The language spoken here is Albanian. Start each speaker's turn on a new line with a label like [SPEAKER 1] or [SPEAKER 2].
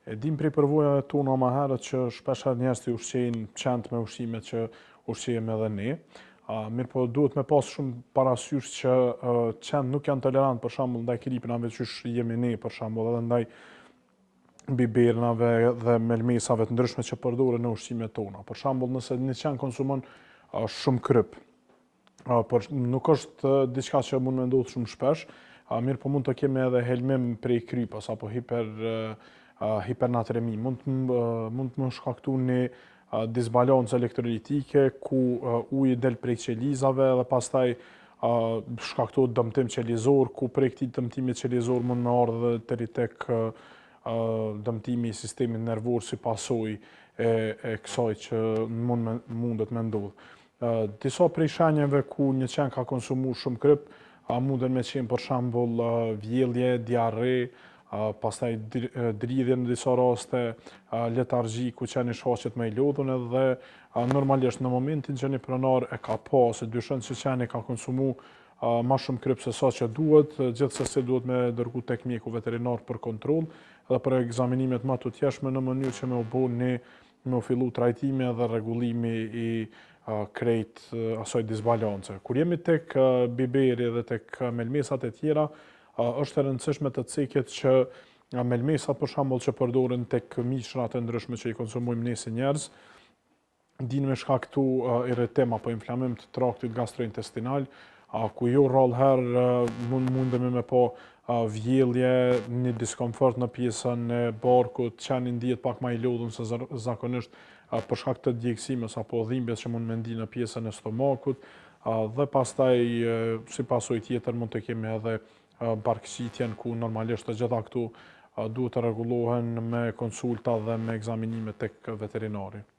[SPEAKER 1] E dim prej përvojave tona më herët që shpesh herë njerëzit i ushqejnë qentë me ushqimet që ushqejmë edhe ne. Mirë po duhet me pas shumë parasysh që qentë nuk janë tolerant për shembull ndaj kripinave qysh jemi ne për shembull edhe ndaj bibernave dhe melmesave të ndryshme që përdoren në ushqimet tona. Për shembull, nëse një qen konsumon shumë kryp, por nuk është diçka që mund me ndodhë shumë shpesh, mirë po mund të kemi edhe helmim prej krypas apo hipernatremi. Mund të më shkaktu një disbalancë elektrolitike ku uji del prej qelizave dhe pastaj shkaktohet dëmtim qelizor, ku prej këtij dëmtimi qelizor mund me ardhë deri tek dëmtimi i sistemit nervor si pasojë e kësaj që mundet me ndodhë. Disa prej shenjave ku një qen ka konsumu shumë kryp, munden me qenë për shembull vjellje, diarre, pastaj dridhje në disa raste, letargji ku qeni shfaqet me i lodhun edhe normalisht në momentin që një pronar e ka pa ose dyshon se qeni ka konsumu ma shumë kryp se sa që duhet, gjithsesi duhet me dërgu tek mjeku veterinar për kontroll dhe për ekzaminimet më të tjeshme në mënyrë që me u bo me u fillu trajtimi dhe rregullimi i krejt asaj disbalance. Kur jemi tek biberi dhe tek melmesat e tjera, është e rëndësishme të ceket që melmesat për shembull që përdoren tek mishrat e ndryshme që i konsumojmë ne si njerëz, dinë me shkaktu irritim apo inflamim të traktit gastrointestinal, ku jo rrallë herë mundemi me pa vjellje, një diskomfort në pjesën e barkut, qeni ndihet pak ma i lodhun se zakonisht për shkak të djegësimës apo dhimbjes që mund me ndi në pjesën e stomakut, dhe pastaj si pasojë tjetër mund të kemi edhe barkëqitjen ku normalisht të gjitha këtu duhet të rregullohen me konsulta dhe me ekzaminime tek veterinari.